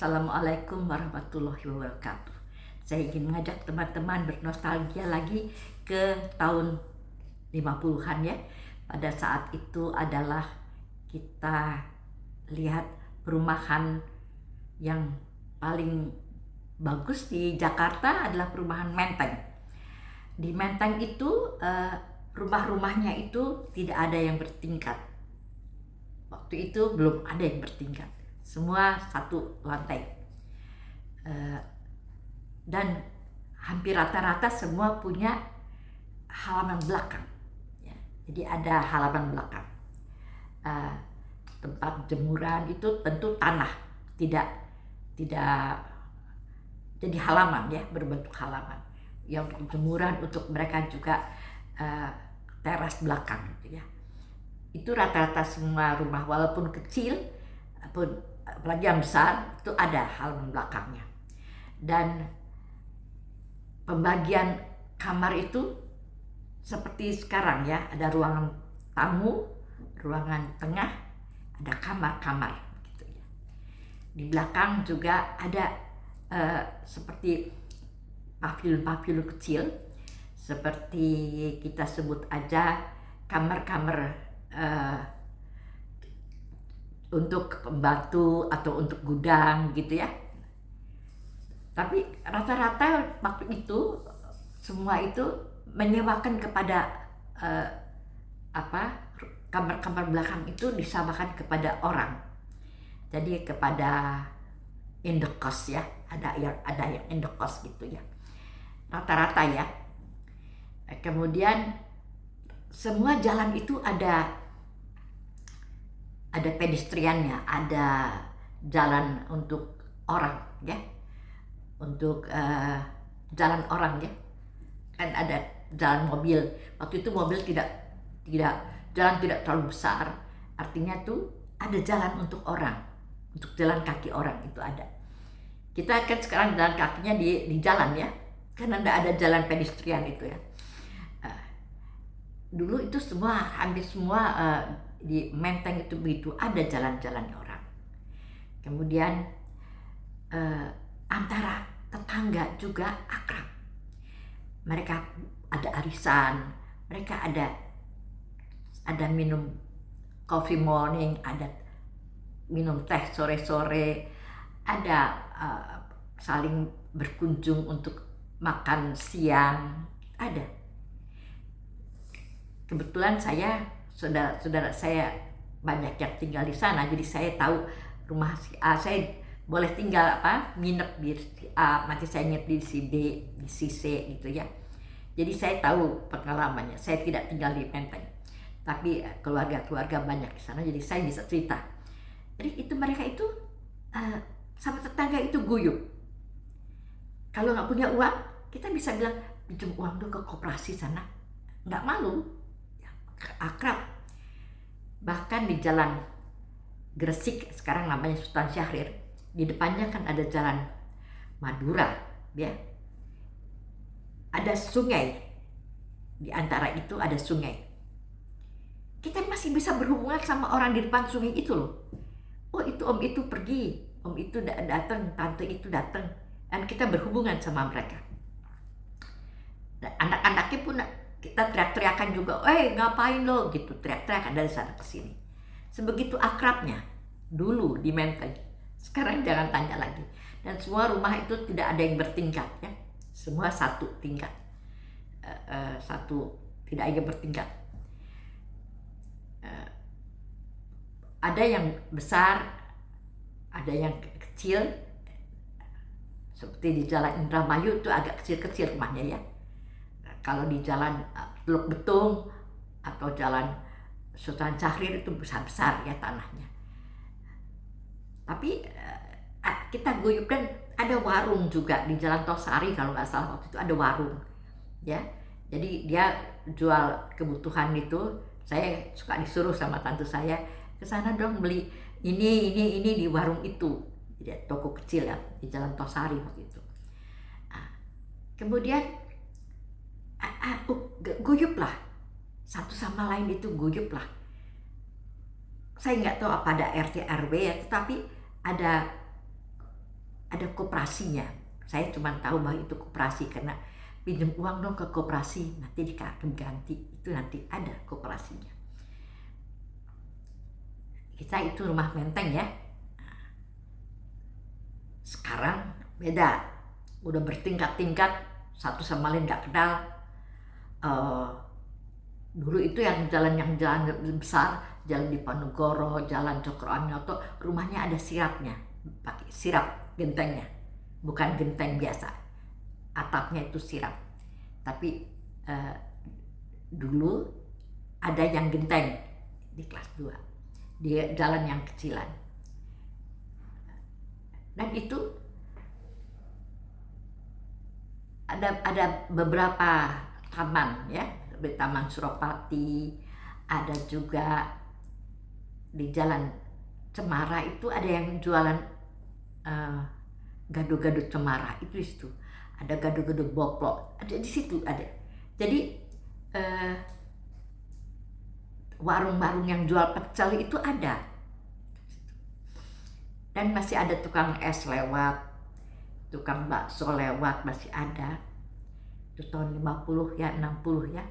Assalamualaikum warahmatullahi wabarakatuh. Saya ingin mengajak teman-teman bernostalgia lagi ke tahun 50-an ya. Pada saat itu adalah kita lihat perumahan yang paling bagus di Jakarta adalah perumahan Menteng. Di Menteng itu rumah-rumahnya itu tidak ada yang bertingkat. Waktu itu belum ada yang bertingkat. Semua satu lantai, dan hampir rata-rata semua punya halaman belakang ya. Jadi ada halaman belakang, tempat jemuran itu tentu tanah, tidak jadi halaman ya, berbentuk halaman yang untuk jemuran, untuk mereka juga teras belakang gitu ya. Itu rata-rata semua rumah, walaupun kecil pun, apalagi yang besar, itu ada halaman belakangnya. Dan pembagian kamar itu seperti sekarang ya, ada ruangan tamu, ruangan tengah, ada kamar-kamar gitu ya. Di belakang juga ada seperti pavilion-pavilion kecil, seperti kita sebut aja kamar-kamar untuk pembantu atau untuk gudang gitu ya. Tapi rata-rata waktu itu semua itu menyewakan kepada kamar-kamar belakang itu disamakan kepada orang. Jadi kepada indekos ya, ada yang indekos gitu ya. Rata-rata ya. Kemudian semua jalan itu ada pedestriannya, ada jalan untuk orang ya, untuk jalan orang ya. Kan ada jalan mobil. Waktu itu mobil jalan tidak terlalu besar, artinya tuh ada jalan untuk orang, untuk jalan kaki orang itu ada. Kita kan sekarang jalan kakinya di jalan ya, kan ada jalan pedestrian itu ya. Dulu itu hampir semua di Menteng itu begitu, ada jalan-jalannya orang. Kemudian antara tetangga juga akrab. Mereka ada arisan, mereka ada minum coffee morning, ada minum teh sore-sore, ada saling berkunjung untuk makan siang, ada. Kebetulan saudara saya banyak yang tinggal di sana, jadi saya tahu rumah si A. Saya boleh tinggal nginep di si A, nanti saya nginep di si B, di si C gitu ya. Jadi saya tahu pengalamannya. Saya tidak tinggal di Menteng, tapi keluarga-keluarga banyak di sana, jadi saya bisa cerita. Jadi itu mereka itu sama tetangga itu guyup. Kalau nggak punya uang, kita bisa bilang pinjam uang dulu ke koperasi sana, nggak malu. Akrab. Bahkan di jalan Gresik, sekarang namanya Sultan Syahrir, di depannya kan ada jalan Madura ya, ada sungai, di antara itu ada sungai. Kita masih bisa berhubungan sama orang di depan sungai itu loh. Oh, itu om itu pergi, om itu datang, tante itu datang, dan kita berhubungan sama mereka. Dan anak-anaknya pun kita teriak-teriakan juga, ngapain lo gitu, teriak-teriakan dari sana ke sini. Sebegitu akrabnya dulu di Menteng. Sekarang jangan tanya lagi. Dan semua rumah itu tidak ada yang bertingkat ya, semua satu tingkat, tidak ada yang bertingkat. Ada yang besar, ada yang kecil. Seperti di Jalan Indramayu itu agak kecil-kecil rumahnya ya. Kalau di Jalan Teluk Betung atau Jalan Sultan Syahrir itu besar-besar ya tanahnya. Tapi kita guyup, dan ada warung juga di Jalan Tosari kalau nggak salah, waktu itu ada warung ya. Jadi dia jual kebutuhan itu. Saya suka disuruh sama tante saya, ke sana dong beli ini di warung itu. Jadi toko kecil ya di Jalan Tosari waktu itu. Kemudian guyup lah, satu sama lain itu guyup lah. Saya nggak tahu apa ada RT RW ya, tetapi ada ada koperasinya. Saya cuma tahu bahwa itu koperasi karena pinjam uang dong ke koperasi, nanti diganti, itu nanti ada koperasinya. Kita itu rumah menteng ya. Sekarang beda, udah bertingkat-tingkat, satu sama lain nggak kenal. Dulu itu yang jalan besar, jalan Diponegoro, jalan Cokroaminoto, rumahnya ada sirapnya, pakai sirap gentengnya, bukan genteng biasa, atapnya itu sirap. Tapi dulu ada yang genteng di kelas 2, di jalan yang kecilan. Dan itu ada beberapa taman ya, di Taman Suropati, ada juga di Jalan Cemara itu ada yang jualan gado-gado cemara, itu di situ. Ada gado-gado boplok, ada di situ ada. Jadi warung-warung yang jual pecel itu ada. Dan masih ada tukang es lewat, tukang bakso lewat, masih ada. Itu tahun 50 ya, 60 ya.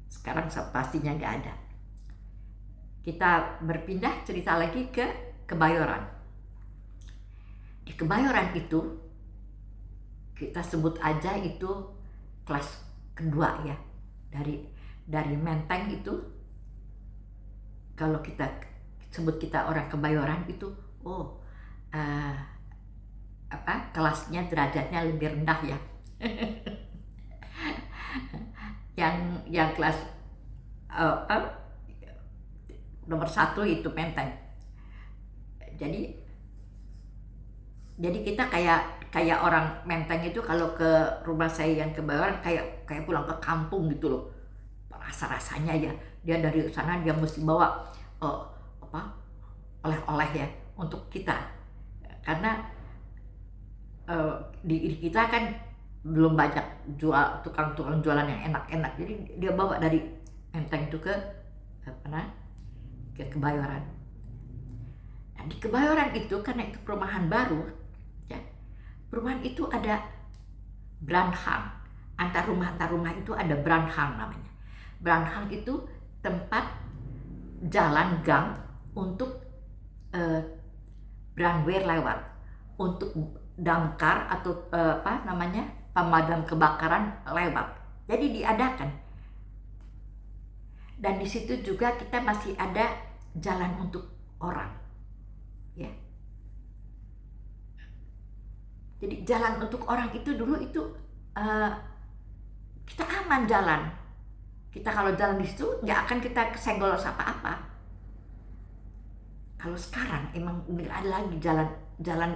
Sekarang pastinya nggak ada. Kita berpindah cerita lagi ke Kebayoran. Di Kebayoran itu, kita sebut aja itu kelas kedua ya. Dari Menteng itu, kalau kita sebut kita orang Kebayoran itu, kelasnya derajatnya lebih rendah ya. yang kelas nomor 1 itu Menteng. Jadi kita kayak orang Menteng itu kalau ke rumah saya yang Kebayoran kayak pulang ke kampung gitu loh. Rasa-rasanya ya, dia dari sana dia mesti bawa oleh-oleh ya untuk kita, karena di kita kan belum banyak tukang-tukang jualan yang enak-enak, jadi dia bawa dari Menteng itu ke Kebayoran. Nah, di Kebayoran itu karena itu perumahan baru ya, perumahan itu ada Branhang, antar rumah itu ada Branhang namanya. Branhang itu tempat jalan gang untuk brandweer lewat, untuk damkar atau pemadam kebakaran lewat. Jadi diadakan. Dan di situ juga kita masih ada jalan untuk orang, ya. Jadi jalan untuk orang itu dulu itu kita aman jalan. Kita kalau jalan di situ nggak akan kita kesenggol apa-apa. Kalau sekarang emang nggak ada lagi jalan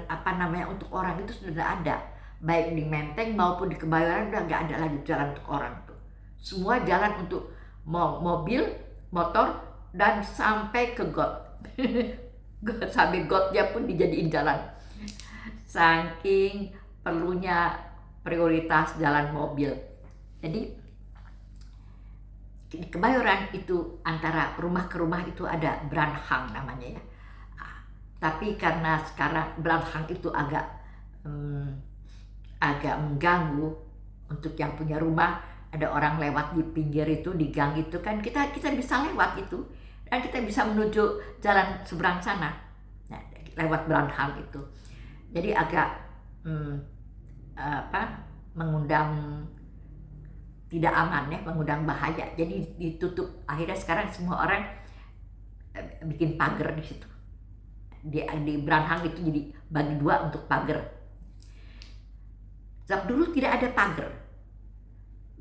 untuk orang itu sudah ada, baik di Menteng maupun di Kebayoran udah nggak ada lagi jalan untuk orang tuh. Semua jalan untuk mobil, motor, dan sampai ke got. Sampai gotnya pun dijadiin jalan. Saking perlunya prioritas jalan mobil. Jadi di Kebayoran itu antara rumah ke rumah itu ada Branhang namanya ya. Tapi karena sekarang Branhang itu agak mengganggu untuk yang punya rumah, ada orang lewat di pinggir itu, di gang itu kan kita bisa lewat itu dan kita bisa menuju jalan seberang sana. Nah, lewat Branhang itu. Jadi agak mengundang tidak aman ya, mengundang bahaya. Jadi ditutup. Akhirnya sekarang semua orang bikin pagar di situ. Di Branhang itu jadi bagi 2 untuk pagar. Dulu tidak ada pagar.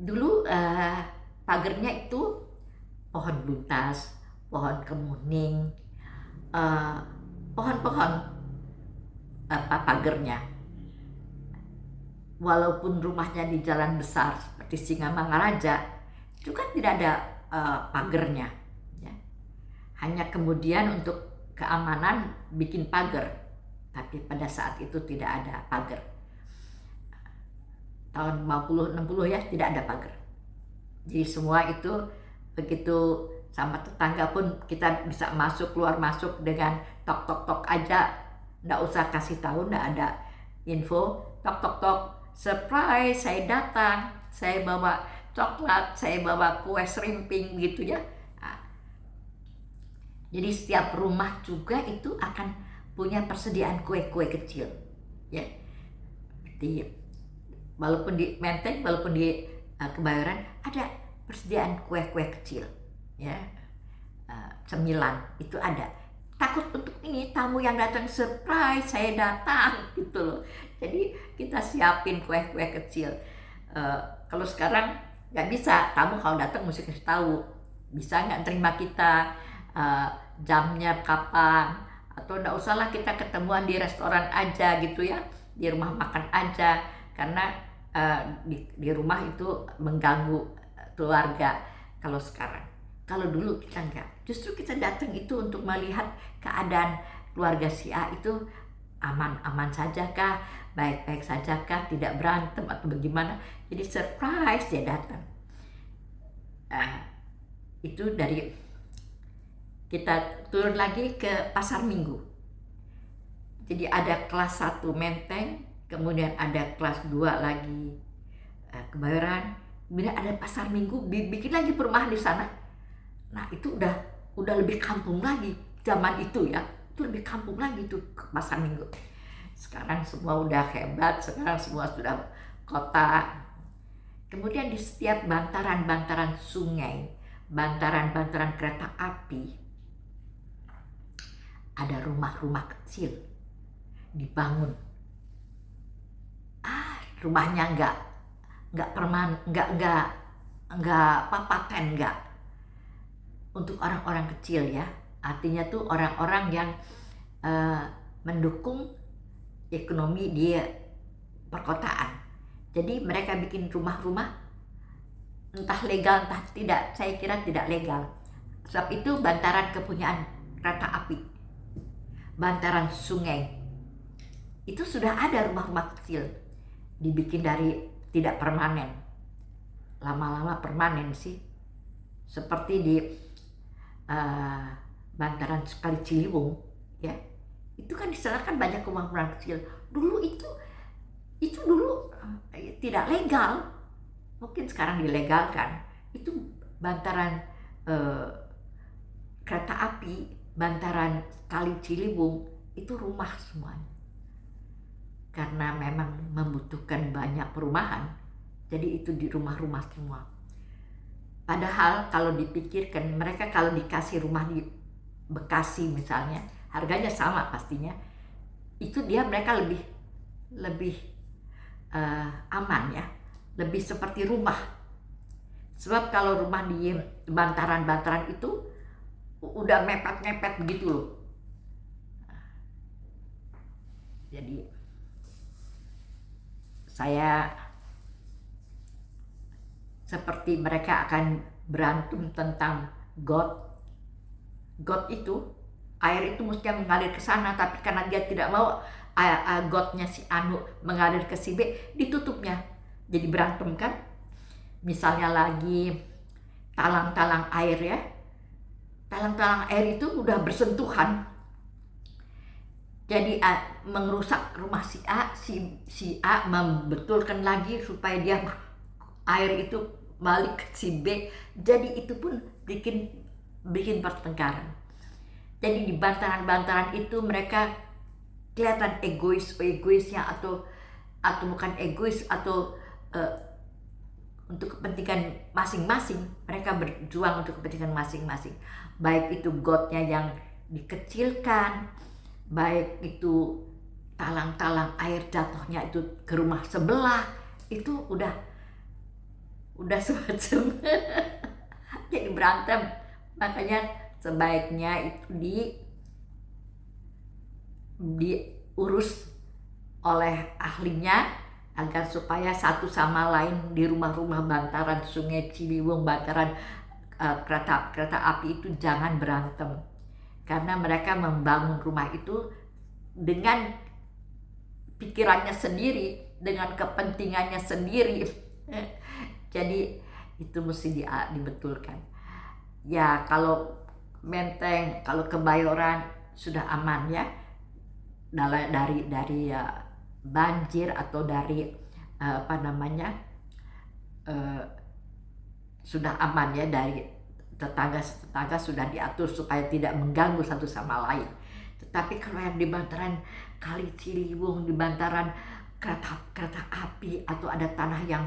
Dulu pagarnya itu pohon buntas, pohon kemuning, pohon-pohon pagarnya. Walaupun rumahnya di jalan besar seperti Singamangaraja, itu kan tidak ada pagarnya. Ya. Hanya kemudian untuk keamanan bikin pagar, tapi pada saat itu tidak ada pagar. Tahun 50-60 ya tidak ada pagar. Jadi semua itu begitu sama tetangga pun kita bisa keluar masuk dengan tok aja, nggak usah kasih tahu, nggak ada info, tok tok tok, surprise, saya datang, saya bawa coklat, saya bawa kue serimping gitu ya. Nah, jadi setiap rumah juga itu akan punya persediaan kue-kue kecil, ya. Di walaupun di Menteng, walaupun di Kebayoran ada persediaan kue-kue kecil, ya. Cemilan itu ada. Takut untuk ini tamu yang datang surprise, saya datang gitu loh. Jadi kita siapin kue-kue kecil. Kalau sekarang nggak bisa, tamu kalau datang mesti kasih tahu, bisa nggak terima kita, jamnya kapan, atau nggak usahlah kita ketemuan di restoran aja gitu ya, di rumah makan aja, karena di rumah itu mengganggu keluarga. Kalau sekarang, kalau dulu kita enggak, justru kita datang itu untuk melihat keadaan keluarga si A itu aman-aman saja kah, baik-baik saja kah, tidak berantem atau bagaimana. Jadi surprise dia datang. Itu dari kita turun lagi ke pasar minggu. Jadi ada kelas 1 Menteng, kemudian ada kelas 2 lagi Kebayoran, kemudian ada pasar minggu, bikin lagi perumahan di sana. Nah itu udah lebih kampung lagi zaman itu ya, itu lebih kampung lagi tuh pasar minggu. Sekarang semua udah hebat, sekarang semua sudah kota. Kemudian di setiap bantaran-bantaran sungai, bantaran-bantaran kereta api, ada rumah-rumah kecil dibangun. Rumahnya nggak paten, nggak. Untuk orang-orang kecil ya, artinya tuh orang-orang yang mendukung ekonomi di perkotaan. Jadi mereka bikin rumah-rumah, entah legal entah tidak, saya kira tidak legal. Sebab itu bantaran kepunyaan kereta api, bantaran sungai, itu sudah ada rumah-rumah kecil, dibikin dari tidak permanen, lama-lama permanen sih, seperti di bantaran Kali Ciliwung ya, itu kan di sana kan banyak rumah-rumah kecil. Dulu itu dulu tidak legal, mungkin sekarang dilegalkan. Itu bantaran kereta api, bantaran Kali Ciliwung, itu rumah semuanya, karena memang membutuhkan banyak perumahan, jadi itu di rumah-rumah semua. Padahal kalau dipikirkan, mereka kalau dikasih rumah di Bekasi misalnya, harganya sama pastinya, itu mereka lebih aman ya, lebih seperti rumah. Sebab kalau rumah di bantaran-bantaran itu udah mepet-mepet begitu loh. Jadi saya seperti mereka akan berantem tentang got itu, air itu mestinya mengalir ke sana, tapi karena dia tidak mau gotnya si Anu mengalir ke si B, ditutupnya. Jadi berantem kan. Misalnya lagi talang-talang air ya, talang-talang air itu udah bersentuhan, jadi merusak rumah si A. Si A membetulkan lagi supaya dia air itu balik ke si B. Jadi itu pun bikin pertengkaran. Jadi di bantaran-bantaran itu mereka kelihatan egoisnya atau bukan egois, atau untuk kepentingan masing-masing. Mereka berjuang untuk kepentingan masing-masing, baik itu gotnya yang dikecilkan, baik itu talang-talang air jatuhnya itu ke rumah sebelah, itu udah semacam jadi berantem. Makanya sebaiknya itu diurus oleh ahlinya, agar supaya satu sama lain di rumah-rumah bantaran Sungai Ciliwung, bantaran kereta api itu jangan berantem, karena mereka membangun rumah itu dengan pikirannya sendiri, dengan kepentingannya sendiri. Jadi itu mesti dibetulkan. Ya kalau Menteng, kalau Kebayoran sudah aman ya. dari banjir atau dari apa namanya, sudah aman ya, dari tetangga sudah diatur supaya tidak mengganggu satu sama lain. Tetapi kalau yang di bantaran Kali Ciliwung, di bantaran kereta api, atau ada tanah yang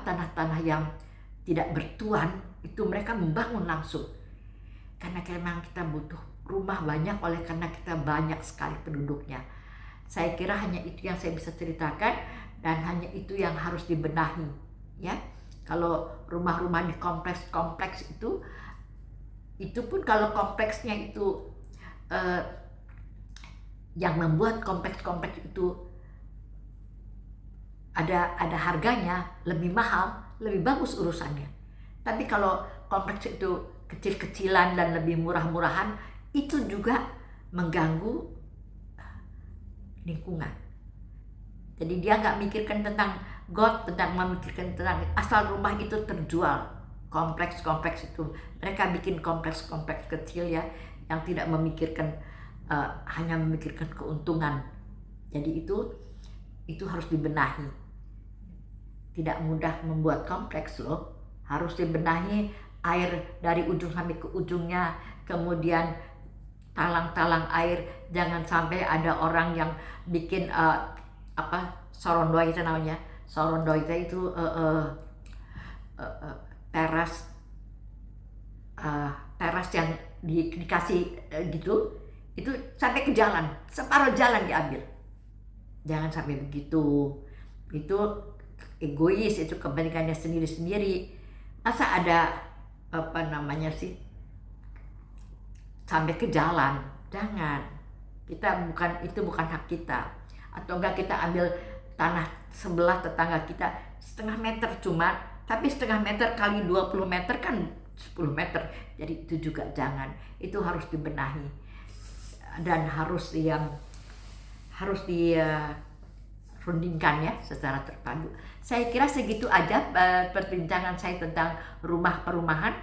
tanah-tanah yang tidak bertuan, itu mereka membangun langsung. Karena memang kita butuh rumah banyak, oleh karena kita banyak sekali penduduknya. Saya kira hanya itu yang saya bisa ceritakan, dan hanya itu yang harus dibenahi, ya. Kalau rumah-rumah di kompleks itu pun kalau kompleksnya itu yang membuat kompleks itu ada harganya lebih mahal, lebih bagus urusannya. Tapi kalau kompleks itu kecil-kecilan dan lebih murah-murahan, itu juga mengganggu lingkungan. Jadi dia nggak mikirkan tentang memikirkan tentang asal rumah itu terjual. Kompleks itu mereka bikin kompleks kecil ya, yang tidak memikirkan, hanya memikirkan keuntungan. Jadi itu harus dibenahi. Tidak mudah membuat kompleks loh, harus dibenahi, air dari ujung sampai ke ujungnya, kemudian talang-talang air, jangan sampai ada orang yang bikin sorondoi itu namanya. Sorondoi itu teras yang dikasih gitu, itu sampai ke jalan, separuh jalan diambil. Jangan sampai begitu, itu egois, itu kepentingannya sendiri-sendiri. Masa ada sampai ke jalan? Jangan. Itu bukan hak kita. Atau enggak kita ambil tanah sebelah tetangga kita setengah meter cuma, tapi setengah meter kali 20 meter kan 10 meter. Jadi itu juga jangan. Itu harus dibenahi dan harus dirundingkan ya secara terpadu. Saya kira segitu aja perbincangan saya tentang perumahan.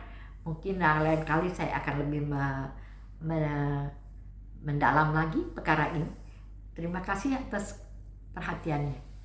Mungkin lain kali saya akan lebih mendalam lagi perkara ini. Terima kasih atas perhatiannya.